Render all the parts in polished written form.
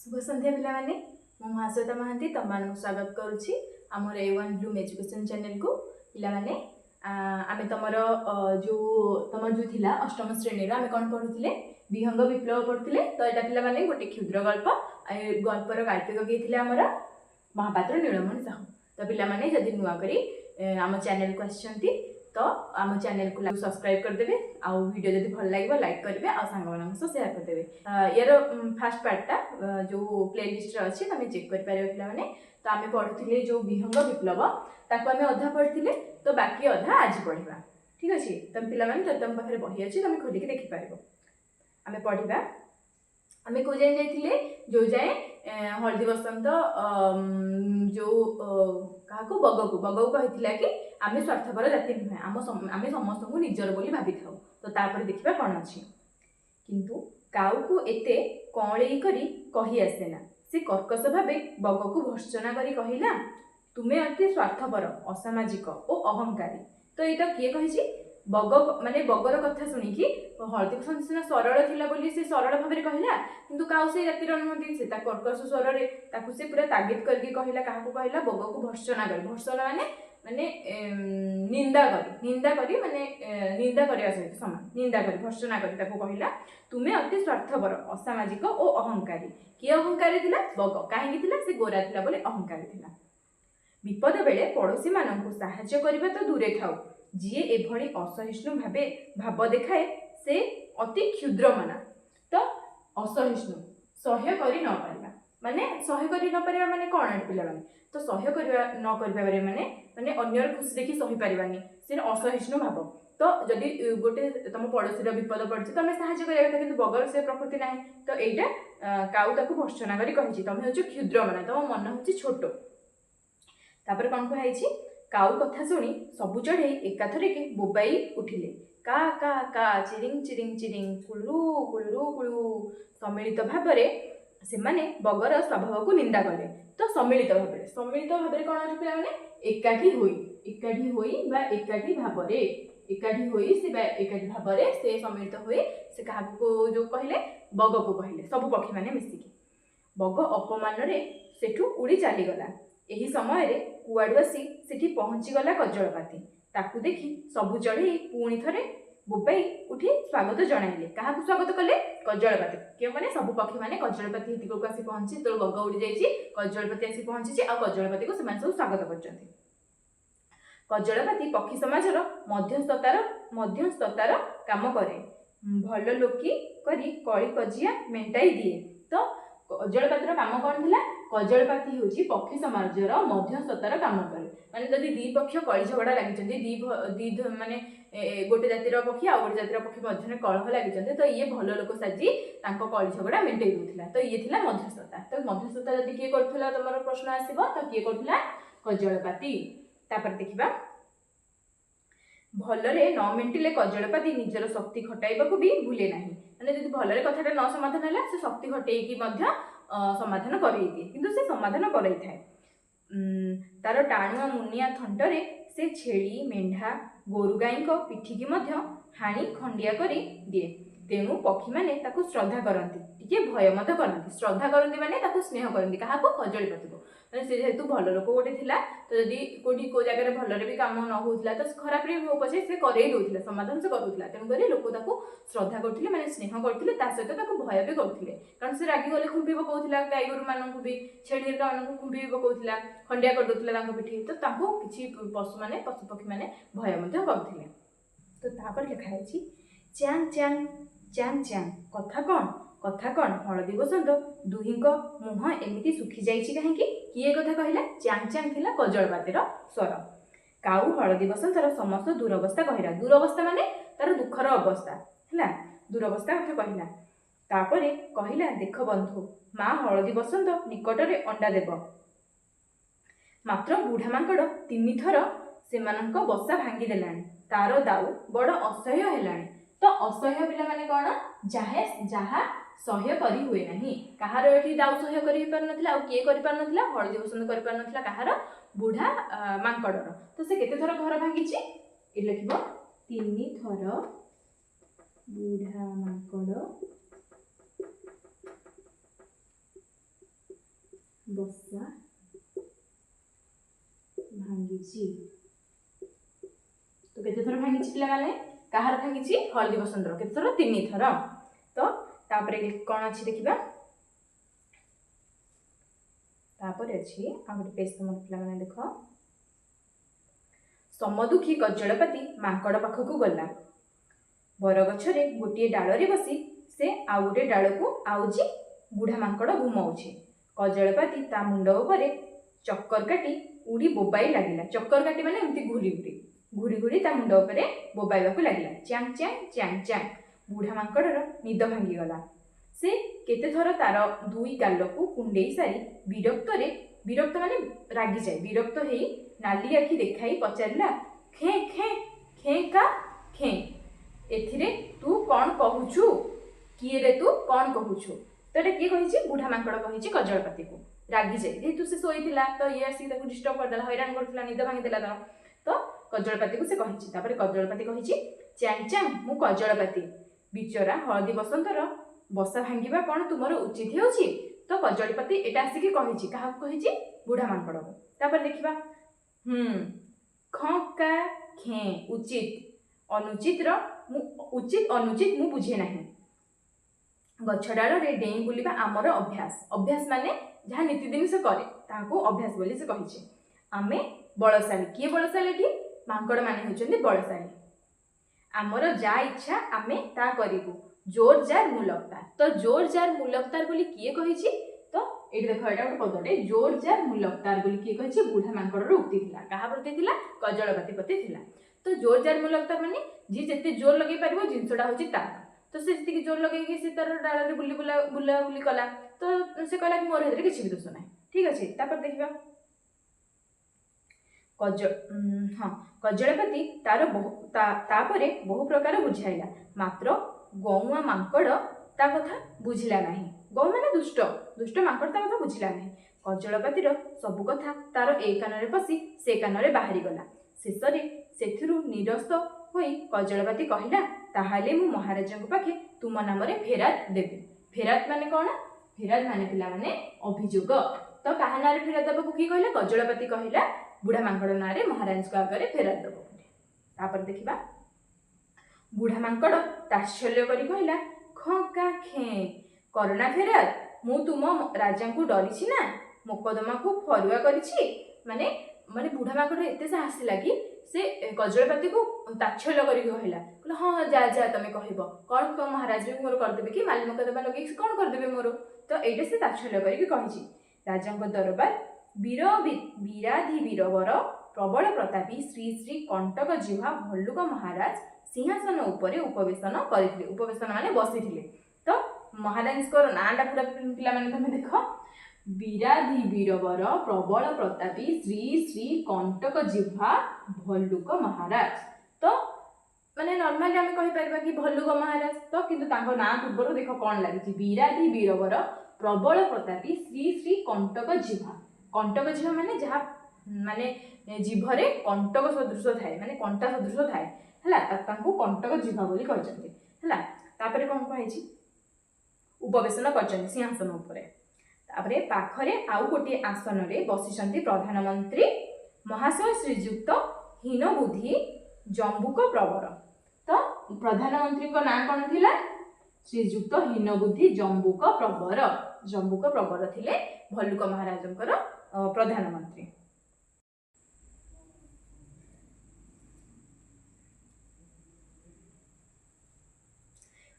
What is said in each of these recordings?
शुभ संध्या पिलामाने मु महाश्वेता महांती तुम मान स्वागत करुच्ची आमर A1 ब्लूम एजुकेशन चैनल को पिलामाने आमे तमर जो तमर जो थिला अष्टम श्रेणी आमे कोन पढुथिले विहंग विप्लव पढुथिले तो एटा पिलामाने गोटे क्षुद्र गल्प गल्पर गाल्पिक गीथिले आमर महापात्र नीलमणि साहू तो पिलामाने जदि नुआ करी आम चैनल को आछंती तो आम चैनल को सब्सक्राइब करदेवे आउ वीडियो जब भल लगे लाइक करेंगे आ सांग शेयर करदेवे। यार फास्ट पार्टा जो प्लेलिस्ट अच्छी तुम चेक कर पाने तो आम पढ़ुले जो विहंग विप्लव ताको आम अधा पढ़ी तो बाकी अधा आज पढ़ा ठीक अच्छे तुम पे तुम पाखे बही अच्छी तुम खोलिक देखिपार आम पढ़ा आम कौ जाए जाइए जो जाए हलदी बसंत जो क्या बग को कही कि आम स्वार्थपर जाति नुहे आम समस्त को निजर बोली भावी था तो तापर देखा कौन अच्छी किंतु काऊ को एते कौड़े करी कही आसेना से कर्कश भावे बग को भर्सना करी कहिला तुमे अति स्वार्थपर असामाजिक और अहंकारी तो यहाँ किए कही बग माने बगर कथा शुणिकी हलदी बसंत सीना सरल थिला बोली से सरल भाव में कहला किंतु काऊ से जातिर नुहति से कर्कश स्वर से पूरा तागिद करके कहला क्या कहला बग को भर्सना कर भर्सना माने माने निंदा करी माने निंदा करने सहित समान निंदा करी भर्सना करी कहला तुमे अति स्वार्थपर असामाजिक और अहंकारी किए अहंकारी थिला बग कहीं से गोरा थिला बोले अहंकारी थिला विपद बेले पड़ोशी मानक साहाय्य करबा तो दूरे थाउ जी एभली असहिष्णु भावे भाव देखाए से अति क्षुद्र माना तो असहिष्णु सह्य करि न पारिबा माने सह्य करि न पारिबा माने कोन है पिला माने तो सह्य करिबा न करिबा बारे माने माने अन्यर खुशी देखि सही पारिबानी से असहिष्णु भाव तो जदि गोटे तुम पड़ोशी विपद पड़े तो आम साहाय्य करिया कथा किंतु बगर से प्रकृति ना तो यहाँ काऊ ताकू भर्सना करी कही तुम हूँ क्षुद्र माने तुम मन हूँ छोट तापर कौन कही काऊ कथा शुणी सबु चढ़े एकाथरे के बोबाई उठिले का का का चिरिंग चिरिंग चिरिंग कुलू कुलू कुलू सम्मिलित भाव से माने बगर स्वभाव को निंदा कले तो सम्मिलित भाव कौन अच्छे पे एकाठी होई बा एकाठी भाव एकाठी होई से एकाठी भाव से सम्मिलित हुए से क्या जो कहले बग को कहले सब पक्षी माने मिसिकी बग अपमान सेठू उड़ी चलीगला एही समय रे कुआडू आसी सेठी पहुँचीगला कजलपाती ताकू देखी सबु चढ़ई पुणी थरे बोबाई उठी स्वागत जणाइले क्या स्वागत कले कजलपाती क्यों मैंने सब पक्षी मैंने कजलपाती हितिक आसी पहुँची तो बग उड़ी जाइए कजलपाती आसी पहुँची आ कजलपाती को सब स्वागत कर कजलपाती पक्षी समाजर मध्यस्थतार काम करे भल लोकी करी कली कजिया मेंटाई दिए तो कजलपाती काम कौन थी कजलपाती हूँ पक्षी समाजर मध्यस्थतार काम करे माने जदि दी पक्ष कली झगड़ा लगी दी माने गोटे जातिर पक्षी आ गोटे जातिर पक्षी मध्य कलह लगी तो ये भल लोक साजी कली झगड़ा मेंटे दूसरा तो ये थिला मध्यस्थता तो मध्यस्थता जदि किए कर तुम प्रश्न आसब तो किए कर कजलपाती तापर देखा भलरे न मेंटिले कजलपाती निजर शक्ति खटाइबा भी भूले ना मैंने जब भलरे कथाटा न समाधान है से शक्ति खटेकी समाधान करई दिए किंतु से समाधान करई थाए तार टाणुआ मुनिया थंटरे से छेली मेंढा गोरु गाई पिठी की हाणी खंडिया करी दिए तेणु पक्षी मैंने श्रद्धा करती टे भय मत करती श्रद्धा करती माने स्नेह करती क्या कजलपाती को मैंने से जेहेतु भल लोक गोटे थिला तो जदि कोटी को जगह भलरे भी काम न होता तो खराब हो पछे से करई दउथिला समाधान से करूला तेणुक लोक ताको श्रद्धा करथिले माने स्नेह करथिले ता सहित ताको भय भी करथिले कारण से रागी गले खुंबी पकाउथिला गाई गोरु मानकु भी छेड़ी हेरिका मानकु खुंबी भी पकाउथिला खंडिया कर दउथिला तांको पिठी तो ताको किछि पशु पक्षी माने भय मध्य करथिले तो तापर लिखा है च्यांग च्यांग च्यांग च्यांग कथा कौन हलदी बसंत दुही मुह एमती सुखी जाइए कहीं किए कथा कहला च्यांग च्यांग थिला कजलपातीर स्वर काऊ हलदी बसंतर समस्त दुरवस्था कहला दुरवस्था माने तार दुखर अवस्था है दुरवस्था कथा कहला तापरे कहला देख बंधु माँ हलदी बसंत निकटरे अंडा देव मात्र बुढ़ा माकड़ 3 थर सेमानंक बसा भांगी देलानी तार दाऊ बड़ असह्य हेलानी तो असह्य पिला माने कौन जहा सह्य करी हुए नहीं कहार ये दाऊ सह्य करि पार नथिला किए करि पार नथिला हलदी बसंत करि पार नथिला कहार बुढ़ा मांकड़र तो से केते थर घर भांगी ये लिखिबो 3 थर बुढ़ा मांकड़ ବସା ଭାଙ୍ଗିଛି। तो केते थर भांगी पिला माने कहार भांगी हल्दी बसंतर केते थर 3 थर। तो तापरे कोन अछि देखिबा तापरे अछि आ गोटे पेज तुम पिला माने देखो समदुखी कजलपाती मांकड़ पाखकू गला बरगछरे गोटे डालरे बसी से आ गोटे डाल को आउजी बुढ़ा मांकड़ घुमाउछे कजलपाती ता मुंड उपरे चक्कर काटी उड़ी बोबाई लागिला। चक्कर काटी माने एमती घुरी घुरी घुरी घुरी ता मुंड उपरे बोबाइबाकू लागिला। च्यांग च्यांग च्यांग च्यांग बुढ़ा मांकड़र निद भांगी गला। से केते थर तार दुई गालकू कुंडेई सारी विरक्त माने रागी जाए विरक्त हेई नाली आखि देखाई पचारिला खे खे खे का खे एथिरे तू कौन कहूछु किए रे तू कौन कहूछु। तो एटा किए कहिछि बुढ़ा मांकड़ कहिछि कजलपाती को रागी जाए जेहेतु से सोईथिला तो ये आसी ताकू डिस्टर्ब करदेला हैरान करथिला निद भांगी देला तार। तो कजलपाती को से कहिछि तापर कजलपाती कहिछि च्यांग च्यांग मु कजलपाती बिचरा हळदी बसंतर बसा भांगिबा कौन तुमर उचित हेउछि। तो कजलपाती एटा आसी कहिछि काहा कहिछि बुढ़ा मांकड़ को। तापर देखिबा खका खे उचित अनुचित रो उचित अनुचित मु बुझे नाही। गछ डाल रे डेई बुलिबा आमर अभ्यास अभ्यास माने जहाँ नीतिदिन से करे ताको अभ्यास बोली से कहिछि। आमे बलशाली किए बलशाली ठी मांकड़ माने होचंदी बलशाली आमर जा इच्छा आमे ता करिबु जोर जार मुलकतार। तो जोर जार मुलकतार बोली किए कहिछि तो एठी देखो एटा गोटे पदटे जोर जार मुलकतार बोली किए कहिछि बुढ़ा मांकड़ रो उक्ति थिला कहा प्रति थिला कजलपाती प्रति थिला। तो जोर जार मुलकतार माने जी जेते जोर लगे पारिबो जिंसडा होछि ता तो से सेति जोर लगे कि से तार डाल रे बुली बुली कला तो से कहला कि मोर हेदरे किछि भी दोष नाही। ठीक अछि तापर देखिबा कजलपाती तार तापरे बहु प्रकार बुझाइला मात्र गौआ मांकड़ ता कथा बुझिला नाही। गौ माने दुष्ट दुष्ट मांकड़ ता कथा बुझिला नाही। कजलपातीर सबु कथा तार ए कानरे पसी से कानरे बाहरी गला। शेषरे सेथिरु निरस्त होई कजलपाती कहिला ताहाले मु महाराजंक पाखे तुम नामरे फेरात देबे। फेरात माने कोन फेरात माने पिला माने अभियोग। तो काहा नारे फेरात देबो की कहले कजलपाती कहिला बुढ़ा मांकड़ नारे महाराज को आगे फेरात देबो। तापर देखिबा बुढ़ा मांकड़ ताच्छल्य करी कहला खका खे करुणा फेरात मु तुम राजा को डरिछि ना मोकदमा को फरुआ करिछि माने माने बुढ़ा मांकड़ एते साहस लागी से कजलपाती को ताच्छल्य करी कहला कहला हां जा जा तमे कहइबो कोन तो महाराज भी मोर कर देबे कि माली मोकदमा लगे कोन कर देबे मोर। तो एटे से ताच्छल्य करी कहिछि राजा को दरबार वीराधि वीरवर प्रबल प्रतापी श्री श्री कंटक जिह्वा भल्लुक महाराज सिंहासन उपरे उपवेशन करथिले। उपवेशन माने बसिथिले। तो महाराजकर नाटा पूरा पिला माने तमे देखो वीराधि वीरवर प्रबल प्रतापी श्री श्री कंटक जिह्वा भल्लुक महाराज। तो माने नॉर्मली आमे कहि परबा कि भल्लुक महाराज तो किंतु तांको ना पूर्व देखो कोन लागिछि वीराधि वीरवर प्रबल प्रतापी श्री श्री कंटक जिह्वा। कंटक जिह्वा माने जहा माने जिभरे कंटक सदृश थाए माने कंटा सदृश थाए हला तांको कंटक जिह्वा बोली कहचंती हला। तापरे कोन कहिछि उपवेशन करचंती सिंहासन उपरे। तापरे पाखरे आउ गोटे आसन रे बसिसंती प्रधानमंत्री महाशय श्रीयुक्त हीनबुद्धि जंबुक प्रवर। तो प्रधानमंत्री को नाम कोन थिला श्रीयुक्त हीनबुद्धि जंबुक प्रवर। जंबुक प्रवर थिले भल्लुक महाराजंकर प्रधानमंत्री।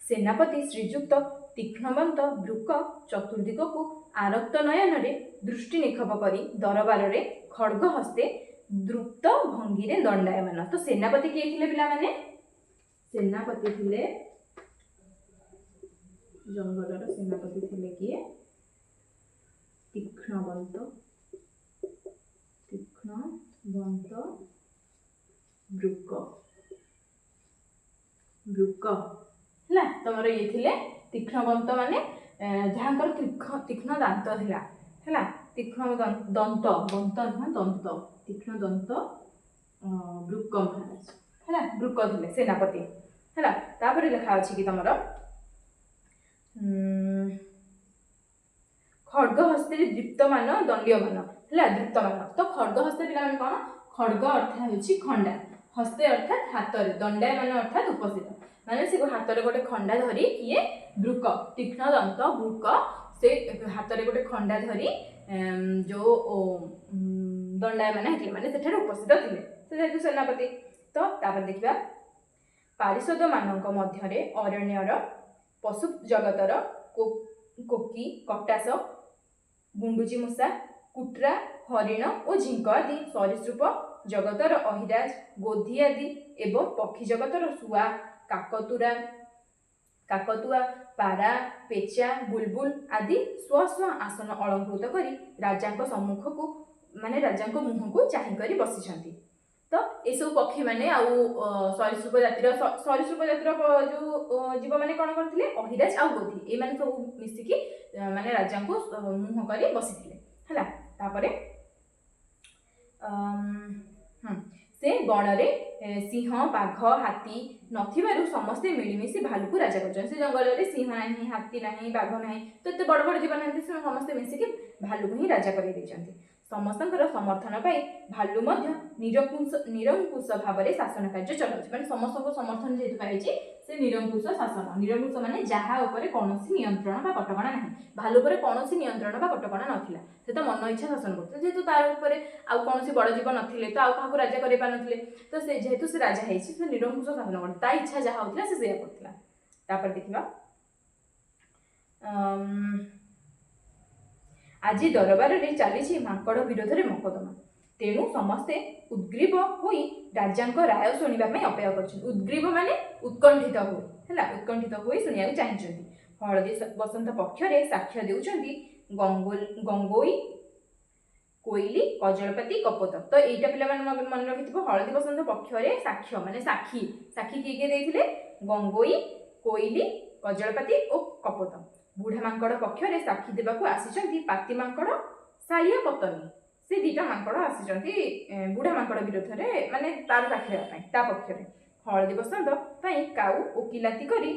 सेनापति श्रीयुक्त तीक्ष्णवंत ब्रुक चतुर्दिक को आरक्त नयन रे दृष्टि निक्षेप करी दरबार रे खड्ग हस्ते द्रुत भंगी रे दंडायमान। तो सेनापति किए थिले पिला माने सेनापति थिले जंगलर सेनापति थिले किए तीक्ष्णवंत ब्रुक ब्रुक हला। तमर ये थिले तीक्ष्णवंत माने जहाँकर तीक्ष्ण दांत थिला हला तीक्ष्ण दंत दंत न दंत तीक्ष्ण दंत ब्रुक महाराज हला ब्रुक थिले सेनापति हला। तापर लिखा अछि कि तमर खड्ग हस्ते दीप्तमान दंडीयमान है दीप्तमान। तो खड्ग हस्ते पे कौन खड्ग अर्थात हूँ खंडा, हस्ते अर्थात हाथ में, दंडायमान अर्थात उपस्थित माने से हाथ में गोटे खंडा धरी किए वृक तीक्ष्ण दंत वृक से हाथ में गोटे खंडा धरी जो दंडायमान होते माने सेठारे उपस्थित थे से जेहेतु सेनापति। तो तापर देखिबा पारिषद मानक मध्यरे अरण्यर पशु जगतर कोकी कटास गुंडुची मूषा कुट्रा हरिण और झिंक आदि सरीसृप जगतर अहिराज गोधी आदि एवं पक्षी जगतर शुआ काकतुआ पारा पेचा बुलबुल आदि स्व स्व आसन अलंकृत करी राजा सम्मुख को माने राजा मुह को चाहि करी बसिछंती। तो ये सब पक्षी माने आउ सरीसृप जातिर जो जीव माने कौन करथिले अहिराज आ गोधी ए माने सब मिसिकी माने राजा को मुह करी बसिथिले हला। तापरे से गणरे सिंह बाघ हाथी नथिबारु समस्ते मिलिमिशि भालू को राजा कर से जंगल में सिंह नहीं हाथी नहीं बाघ नहीं तो एत बड़ बड़ जीव ना समस्ते मिसिकी भालू को ही राजा कर समस्तंकर समर्थन पाई भालू निरंकुश भाव में शासन कार्य चलाଉଛି माने समस्त समर्थन जेतु पाई से निरंकुश शासन निरंकुश माने जहा ऊपर कोनोसी नियंत्रण बा कटकणा नाही भालू ऊपर कोनोसी नियंत्रण बा कटकणा नथिला से तो मन इच्छा शासन करते जेतु तार ऊपर आ कोनोसी बड़ जीव नथिले तो आ काहू राजा करि पा नथिले तो से जेतु से राजा हेछि से निरंकुश शासन करते ता इच्छा जहा होतिला से सेया करतिला। तापर देखिबा आज दरबार में चली माकड़ विरोध में मकदमा तेणु समस्ते उद्ग्रीव होई राजा राय शुणा अपेक्षा कर उद्ग्रीव माने उत्कंठित हो शुणा चाहिए। हलदी बसंत पक्षरे साक्ष्य देउछंती गंगोई कोइली कजलपाती कपोत। तो यहीटा पे मन रखि हलदी बसंत पक्षरे साक्ष्य माने साक्षी साक्षी किए देइथिले गंगोई कोइली कजलपाती और कपोत। बुढ़ा मांकड़ पक्षरे साक्षी देवाक आसी पाती मांकड़ साइया पतनी से दीटा मांकड़ आसी बुढ़ा मांकड़ विरोध में माने तार साक्षी देवाई पक्षरे हलदी बसंत काऊ ओकिलाती करी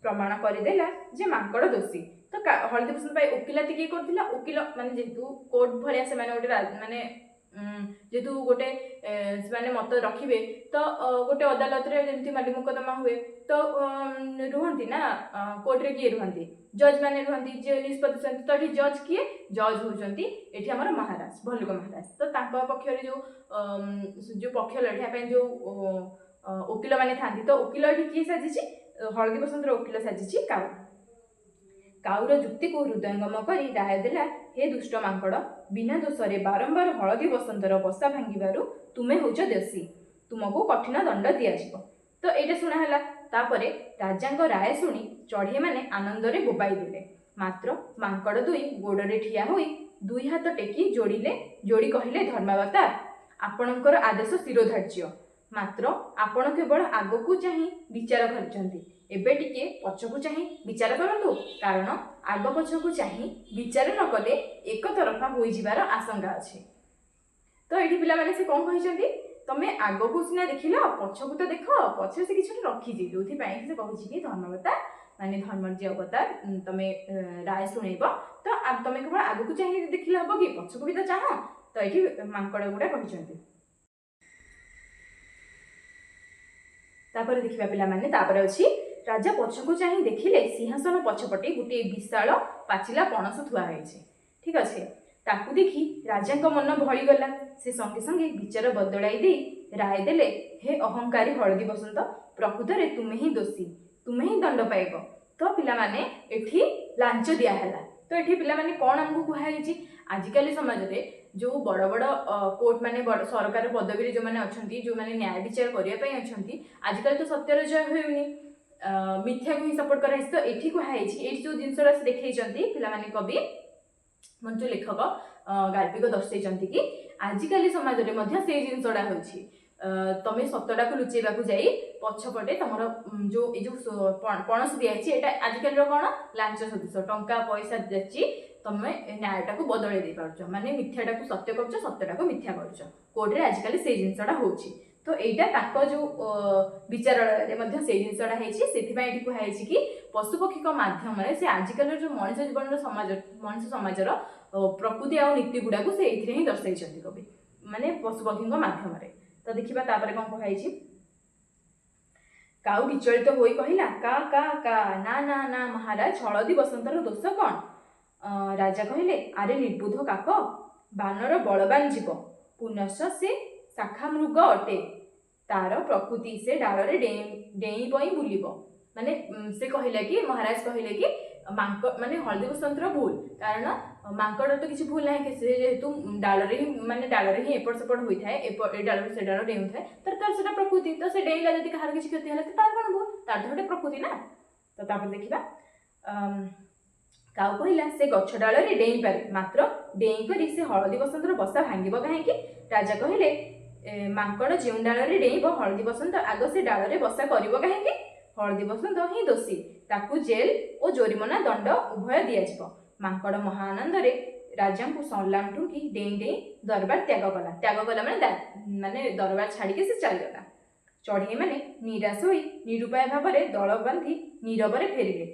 प्रमाण करदेला जे मांकड़ दोषी। तो हलदी बसंत ओकिलाती किए करथिला वकील माने जेतु कोर्ट भलिया से माने गोटे माने जेतु गोटे माने मत रखिबे तो गोटे अदालत रे जेमति माली मुकदमा हुए तो रुहंती ना कोर्ट रे किए रुहंती जज माने रुहंती जे निष्पत्ति तो एठी जज किए जज होचंती एठी हमर महाराज भल्लुक महाराज। तो तांको पक्ष रे जो पक्ष लढिया पे जो वकील माने थांती तो वकील एठी किए साजिछि हलदी बसंत रो वकील साजिछि काउर जुक्ति को हृदयंगम करी राय देला हे दुष्ट मांकड़ बिना दोषरे बारंबार हलदी बसंतर बसा भांगिबारु तुमे होच दोषी तुमको कठिन दंड दियाजिव। तो एटा सुना हला तापरे राजांक राय सुनी चढ़े माने आनंद रे बोबाई देले मात्र मांकड़ दुई गोड़े ठिया होई दुई हाथ टेकी जोड़ी कहिले धर्मावतार आपणकर आदेश शिरोधार्य मात्र आपण केवल आगकू चाहि विचार करछंती एबे टिके पछकू चाहि विचार करंतु कारण आग पछकू चाहि विचार न कले एक तरफा होई जिवार आशंका अछि। तो एठी पिला माने से कोन कहिसंती तमे आगकू सिना देखिलो पछकू तो देख पछे से किछ रखी जे जोथि पई से कहूछि कि धर्मावतार माने धर्मज्ञ अवतार तमे राय सुनेब तो तमे केवल आगकू चाहि देखिले हबो कि पछकू भी तो चाह। तो एठी मांकड़ गुडा कहिसंती। तापर देखिबा पिला माने तापर अछि राजा पछकू चाहि देखिले सिंहासन पछपटे गोटे विशाल पाचिला पणस थुआ होइछे ठीक अच्छे ताकू देखी राजा मन भली गला से संगे संगे विचार बदलाई दे राय देले हे अहंकारी हलदी बसंत प्रकृत में तुम्हें ही दोषी तुम्हें ही दंड पाइब। तो पिला माने एठी लांच दिया हैला। तो एठी पिला माने कोन हमकु कुहाइछि आजिकल समाज रे जो बड़ बड़ कोर्ट माने बड़ सरकार पदवी जो माने अछंती जो माने न्याय विचार करिया पई अछंती आजिकल तो सत्यर जय होउनी मिथ्या को ही सपोर्ट करा। तो एठी कुहाइछि एठी जो जिंसरा से देखैचंती पिला माने कवि मन जो लेखक गाल्पिक दर्शैचंती कि आजिकल समाज रे मध्य से जिंसडा होछि तमे सत्यटा को लुचेबा को जाई पछपटे तमरो जो ए जो पणस दियाछि एटा आजिकल रो कोन लांच सदृश टंका पैसा देछि तमे न्यायटा को बदलै दे पारछ माने मिथ्याटा को सत्य करछ सत्यटा को मिथ्या करछ कोर्ट रे आजिकल से जिंसडा होछि। तो एटा ताको जो विचारालय मध्य से जिनसटा हेछि सेथिबाई एठी कुहाइछि कि पशुपक्षी माध्यम से आजिकल जो मनुष्य जीवन समाज मनुष्य समाजर प्रकृति आ नीति गुड़ा को से एथिरे ही दर्शाइछन्ति कवि माने पशुपक्षी माध्यम रे। तो देखिबा तापरे कोन कुहाइछि काऊ विचलित होई कहिला का का का ना ना ना महाराज हलदी बसंतर दोष कौन। राजा कहले आरे निर्बुध काक बानर बलवान जीव पुनश्च से शाखा मृग अटे तार प्रकृति से डाल रे डेई पई बुलिबो माने से कहला कि महाराज कहले कि माने हलदी बसंतर भूल कारण मांकड़ तो किसी भूल ना कि जेहेतु डाल रे ही माने डाल रे ही एपट सेपट होई थाए ए डाल से डाल डेउ थाए तार सेटा प्रकृति तो से डेइला जदी कहार किसी क्षति हला तार कोन भूल तार तो हटे प्रकृति ना। तो तापर देखिबा काउ कहला से गछ डाल रे डेई पारे मात्र डेई करी से हलदी बसंतर बसा भांगिबो काहे कि। राजा कहले मांकड़ जेउ डाल रे डेइबो हलदी बसंत आगो से डाल रे बसा करिवो काहे कि हलदी बसंत ही दोषी ताकू जेल और जोरिमाना दंड उभय दिया। मांकड़ महाआनंद रे राजा को सलाम ठुकी डेई डेई दरबार त्याग कला माने दरबार छाड़ी से चलीगला। चढ़ई मैंने निराश होई निरुपाय भाव दल बांधि नीरवरे फेरिले।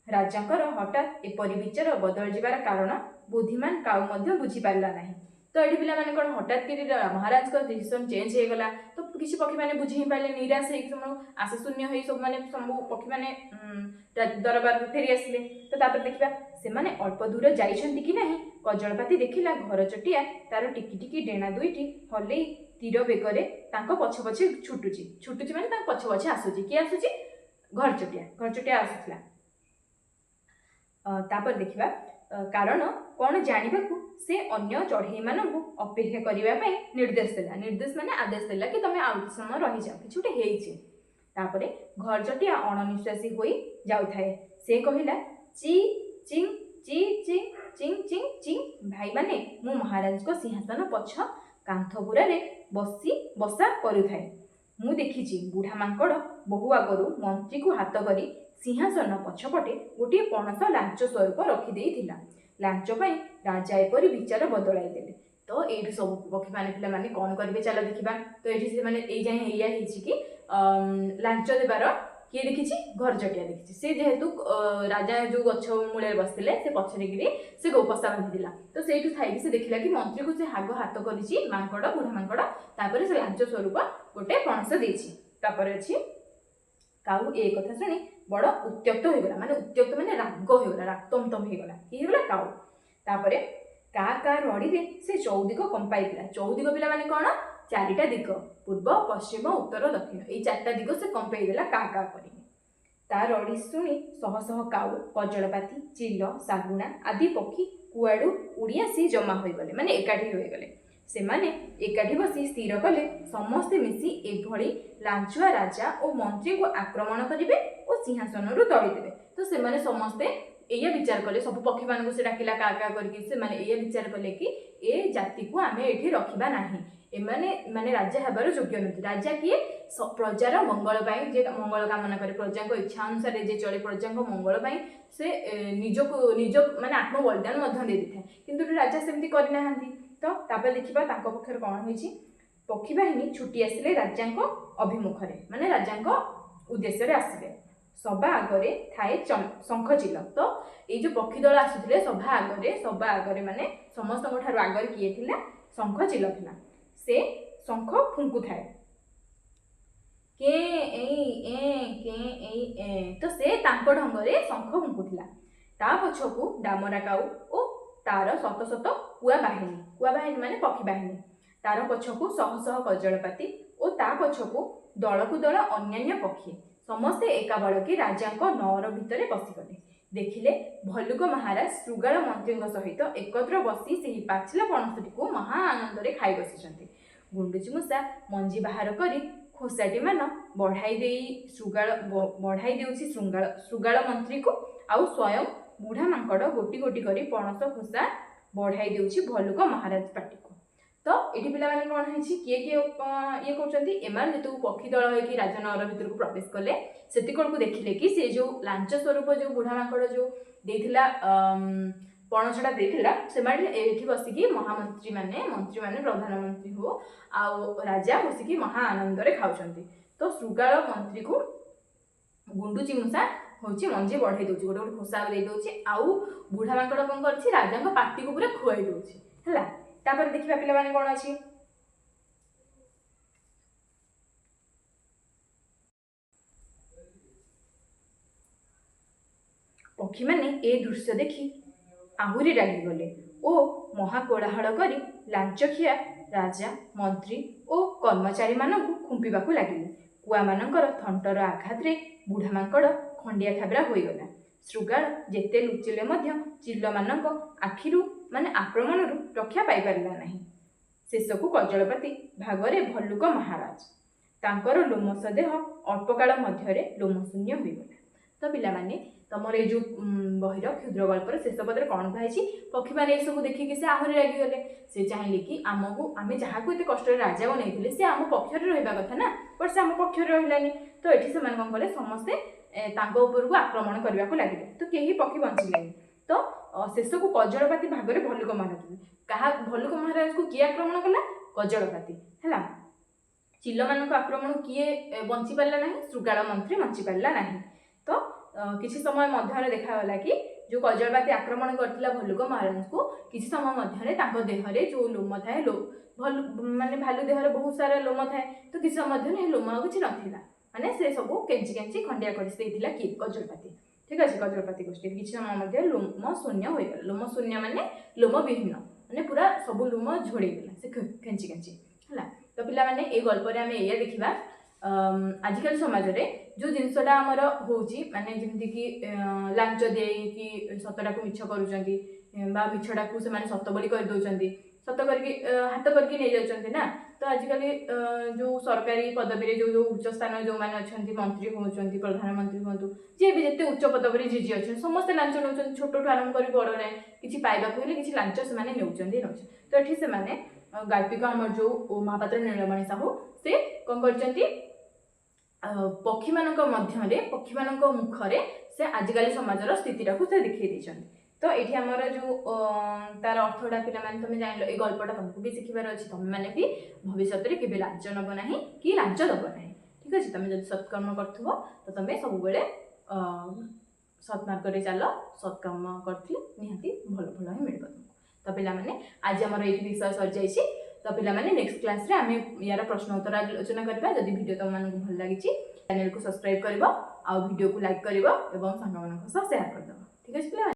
राजांकर हठात एपरी विचार बदल जिबार कारण बुद्धिमान काउ मध्य बुझी पारला नहीं। तो ये पिला माने कोन हठात कि महाराज का डिसीजन चेंज हो गला तो किसी पक्षी मैंने बुझी ही पारे निराश हो आशा शून्य हो सब माने सब पक्षी मैंने दरबार फेरी आसले। तो तापर देखिबा से माने अल्प दूर जाइछन्ति कि नहीं कजलपाती देखिला घर चटिया तार टिकी टिकी डेणा दुईटी हल्ले तीर बेगरे तांको पछ पछे छुटुची माने तांको पछ पछे आसुची कि आसुची घर चटिया आसुतला। तापर देखिबा कारण कौन जानिबाकू से अन्य चढ़ई मानू अपेक्षा करने निर्देश देला। निर्देश माने आदेश देला कि तुम आउ समय रही जाओ कि छुटे हेइछि। तापरे घर चटिया अणनिश्वासी होई जाउथाए से कहिला ची चिंग ची चिंग चिंग चिंग चिंग भाई माने मु महाराज को सिंहासन पछ कांथपुरा रे बसा करुथाए मु देखिछि बुढ़ा मांकड़ बहु आगरू मंत्री को हाथ करी सिंहासन पछपटे गोटे पणस लांच स्वरूप रखिदेइथिला। लांच पाई राजा एपरी विचार बदलाई देले। तो ये सब पक्षी मैंने पिला माने कौन करेंगे चलो देखा। तो ये मैंने या कि लांच देवार किए देखी घर चटिया देखी से जेहेतु राजा जो गछ मूल बसते से पछरे गिरी से गौपसा बांधि तो से थी से देखला कि मंत्री को से हाग हाथ कर मांकड़ बुढ़ा मांकड़ तापर से लांच स्वरूप गोटे पणस देपर अच्छी काऊ ए कथा शुणी बड़ उत्त्यक्त होगला माने उत्त्यक्त माने राग होगला रागतम तम होगला कि होगला काऊ। तापरे का का रड़ी रे से चौदिक कंपाइला। चौदिक पिला माने कोन चारिटा दिग पूर्व पश्चिम उत्तर दक्षिण ए चारटा दिग से कंपाई देला का करी। ता रड़ी शुणी शह शह काऊ कजलपाती चिल सागुणा आदि पक्षी कुआडू उड़िया सी जमा हो गले माने एकाठी हो गले। से माने एकाठी बसी स्थिर कले समस्ते मिसी एभली लांचुआ राजा और मंत्री को आक्रमण करेंगे और सिंहासन रु दलिदेवे। तो से माने समस्ते एया विचार कले सब पक्षी मान से डाकिला का करके से माने एया विचार कले कि ए जाति को आमे एठी रखिबा नाही एमाने माने राजा हेबार योग्य नथि। राजा किए प्रजार मंगल पाई जे मंगल कामना करे प्रजा को इच्छा अनुसार जे चले प्रजा को मंगल पाई से निज माने आत्म बलिदान मध्य दे दिथाय किंतु राजा सेमती करि नाहंती। तो तापर देखिबा तांको पक्षर कोन होईछि पक्षी बाहिनी छुटी आसिले राजांको अभिमुखरे माने राजांको उद्देश्य रे आसिले। सभा आगरे थाए शंखचिल। तो ये जो पक्षी दल आसुथिले सभा आगरे माने समस्त ठारू आगरे किए थिला शंखचिल थिला। से शंख फुंकु थाए के ए तो से तांको ढंगरे शंख फुंकुथिला। ता पछकू डामरा काऊ ओ तार शत शत कुआ बाहिनी माने पक्षी बाहिनी तार पछकू शह शह कजलपाती और ता पछकू दलकू दल अन्यान्य पक्षी समस्ते एका बड़की राजांको नौर भितरे बसिगले। देखिले भल्लुक महाराज श्रृगाल मंत्री सहित एकत्र बसी से पाचिला पणसटी को महा आनंद खाई बसी। गुंडुची मूषा मंजी बाहर करी खोसाटी मान बढ़ाई देउछि श्रृगाल मंत्री को आउ स्वयं बुढ़ा मांकड़ गोटी गोटी करी पणस खोसा बढ़ाई देउछि भल्लुक महाराज पाटी को। तो ये पिला माने कौन है किए किए ये कर जो पक्षी दल हो राजनगर भितर को प्रवेश कले से देखिले कि से जो लांच स्वरूप जो बुढ़ा मांकड़ जो देथिला ପଣସଟା ଦେଇଥିଲା ସେମାନେ ଏଇଠି ବସିକି ମନ୍ତ୍ରୀ ମାନେ ପ୍ରଧାନମନ୍ତ୍ରୀ ହଉ ଆଉ ରାଜା ବସିକି ମହା ଆନନ୍ଦରେ ଖାଉଛନ୍ତି। ତ ଶୃଗାଳ ମନ୍ତ୍ରୀକୁ ଗୁଣ୍ଡୁଚି ମୂଷା ହଉଛି ମଞ୍ଜି ବଢେଇ ଦଉଛି, ଗୋଟେ ଗୋଟେ ଖୋସା ଦେଇ ଦଉଛି, ଆଉ ବୁଢା ମାଙ୍କଡ କଣ କରୁଛି ରାଜାଙ୍କ ପାଟିକୁ ପୁରା ଖୁଆଇ ଦଉଛି ହେଲା। ତାପରେ ଦେଖିବା ପିଲାମାନେ କଣ ଅଛି। ପକ୍ଷୀମାନେ ଏ ଦୃଶ୍ୟ ଦେଖି ଆହୁରି ରାଗିଗଲେ ଓ ମହାକୋଳାହଳ କରି ଲାଞ୍ଚଖିଆ ରାଜା ମନ୍ତ୍ରୀ ଓ କର୍ମଚାରୀମାନଙ୍କୁ ଖୁମ୍ପିବାକୁ ଲାଗିଲେ। କୁଆମାନଙ୍କର ଥଣ୍ଟର ଆଘାତରେ ବୁଢା ମାଙ୍କଡ ଖଣ୍ଡିଆ ଖାବରା ହୋଇଗଲା। ଶୃଗାଳ ଯେତେ ଲୁଚିଲେ ମଧ୍ୟ ଚିଲମାନଙ୍କ ଆଖିରୁ ଆକ୍ରମଣରୁ ରକ୍ଷା ପାଇପାରିଲା ନାହିଁ। ଶେଷକୁ କଜଳପାତି ଭାଗରେ ଭଲ୍ଲୁକ ମହାରାଜ, ତାଙ୍କର ଲୋମସ ଦେହ ଅଳ୍ପକାଳ ମଧ୍ୟରେ ଲୋମଶୂନ୍ୟ ହୋଇଗଲା। ତ ପିଲାମାନେ ତମର ଏଇ ଯୋଉ ବହିର କ୍ଷୁଦ୍ର ଗଳ୍ପର ଶେଷ ପଦରେ କଣ କୁହାଯାଇଛି? ପକ୍ଷୀମାନେ ଏସବୁ ଦେଖିକି ସେ ଆହୁରି ରାଗିଗଲେ। ସେ ଚାହିଁଲେ କି ଆମେ ଯାହାକୁ ଏତେ କଷ୍ଟରେ ରାଜା ବନେଇଥିଲେ ସେ ଆମ ପକ୍ଷରେ ରହିବା କଥା ନା, ବଟ୍ ସେ ଆମ ପକ୍ଷରେ ରହିଲାନି। ତ ଏଠି ସେମାନେ କଣ କଲେ, ସମସ୍ତେ ତାଙ୍କ ଉପରକୁ ଆକ୍ରମଣ କରିବାକୁ ଲାଗିଲେ। ତ କେହି ପକ୍ଷୀ ବଞ୍ଚିଲେନି। ତ ଶେଷକୁ କଜଳପାତି ଭାଗରେ ଭଲ୍ଲୁକ ମହାରାଜ, ଭଲ୍ଲୁକ ମହାରାଜକୁ କିଏ ଆକ୍ରମଣ କଲା? କଜଳପାତି ହେଲା। ଚିଲମାନଙ୍କ ଆକ୍ରମଣ କିଏ ବଞ୍ଚି ପାରିଲା ନାହିଁ? ଶୃଗାଳ ମନ୍ତ୍ରୀ ବଞ୍ଚି ପାରିଲା ନାହିଁ। ତ କିଛି ସମୟ ମଧ୍ୟରେ ଦେଖାଗଲା କି ଯୋଉ କଜଳପାତି ଆକ୍ରମଣ କରିଥିଲା ଭଲ୍ଲୁକ ମହାରାଜଙ୍କୁ, କିଛି ସମୟ ମଧ୍ୟରେ ତାଙ୍କ ଦେହରେ ଯୋଉ ଲୋମ ଥାଏ, ଭାଲୁ ଦେହରେ ବହୁତ ସାରା ଲୋମ ଥାଏ, ତ କିଛି ସମୟ ମଧ୍ୟରେ ଏ ଲୋମ ଆଉ କିଛି ନଥିଲା, ସେ ସବୁ କେଞ୍ଚି କେଞ୍ଚି ଖଣ୍ଡିଆ କରି ଦେଇଥିଲା କିଏ? କଜଳପାତି। ଠିକ ଅଛି, କଜଳପାତି ଗୋଷ୍ଠୀ କିଛି ସମୟ ମଧ୍ୟରେ ଲୋମ ଶୂନ୍ୟ ହୋଇଗଲା। ଲୋମ ଶୂନ୍ୟ ଲୋମ ବିହୀନ, ପୁରା ସବୁ ଲୋମ ଝଡିଗଲା ସେ କେଞ୍ଚି କେଞ୍ଚି ହେଲା। ତ ପିଲାମାନେ ଏଇ ଗଳ୍ପରେ ଆମେ ଏଇଆ ଦେଖିବା, ଆଜିକାଲି ସମାଜରେ ଯୋଉ ଜିନିଷଟା ଆମର ହଉଛି, ଯେମିତିକି ଲାଞ୍ଚ ଦେଇକି ସତଟାକୁ ମିଛ କରୁଛନ୍ତି ବା ମିଛଟାକୁ ସେମାନେ ସତ ବୋଲି କରିଦଉଛନ୍ତି, ସତ କରିକି ହାତ କରିକି ନେଇଯାଉଛନ୍ତି ନା। ତ ଆଜିକାଲି ଯୋଉ ସରକାରୀ ପଦବୀରେ ଯୋଉ ଉଚ୍ଚ ସ୍ଥାନ ଯୋଉମାନେ ଅଛନ୍ତି, ମନ୍ତ୍ରୀ ହୁଅନ୍ତି, ପ୍ରଧାନମନ୍ତ୍ରୀ ହୁଅନ୍ତୁ, ଯିଏ ବି ଯେତେ ଉଚ୍ଚ ପଦବୀରେ ଯିଏ ଅଛନ୍ତି, ସମସ୍ତେ ଲାଞ୍ଚ ନେଉଛନ୍ତି। ଛୋଟଠୁ ଆରମ୍ଭ କରି ବଡ ଯାଏ କିଛି ପାଇବାକୁ ହେଲେ କିଛି ଲାଞ୍ଚ ସେମାନେ ନେଉଛନ୍ତି। ତ ଏଠି ସେମାନେ ଗାଳ୍ପିକ ଆମର ଯୋଉ ମହାପାତ୍ର ନୀଳମଣି ସାହୁ ସେ କଣ କରିଛନ୍ତି, ପକ୍ଷୀମାନଙ୍କ ମୁଖରେ ସେ ଆଜିକାଲି ସମାଜର ସ୍ଥିତିଟାକୁ ସେ ଦେଖେଇ ଦେଇଛନ୍ତି। ତ ଏଠି ଆମର ଯୋଉ ତାର ଅର୍ଥଟା ପିଲାମାନେ ତମେ ଜାଣିଲ, ଏଇ ଗଳ୍ପଟା ତମକୁ ବି ଶିଖିବାର ଅଛି। ତମେ ମାନେ ବି ଭବିଷ୍ୟତରେ କେବେ ଲାଞ୍ଚ ନେବ ନାହିଁ କି ଲାଞ୍ଚ ଦେବ ନାହିଁ। ଠିକ ଅଛି, ତମେ ଯଦି ସତ୍କର୍ମ କରୁଥିବ ତ ତମେ ସବୁବେଳେ ସତ୍ମାର୍ଗରେ ଚାଲ। ସତ୍କର୍ମ କରିଥିଲେ ନିହାତି ଭଲ ଫଳ ହିଁ ମିଳିବ ତମକୁ। ତ ପିଲାମାନେ ଆଜି ଆମର ଏଇଠି ବିଷୟ ସରିଯାଇଛି। ତ ପିଲାମାନେ ନେକ୍ସଟ କ୍ଲାସରେ ଆମେ ୟାର ପ୍ରଶ୍ନ ଉତ୍ତର ଆଲୋଚନା କରିବା। ଯଦି ଭିଡ଼ିଓ ତମମାନଙ୍କୁ ଭଲ ଲାଗିଛି ଚ୍ୟାନେଲକୁ ସବସ୍କ୍ରାଇବ କରିବ, ଆଉ ଭିଡ଼ିଓକୁ ଲାଇକ୍ କରିବ ଏବଂ ସାଙ୍ଗମାନଙ୍କ ସହ ସେୟାର କରିଦେବ। ଠିକ ଅଛି ପିଲାମାନେ।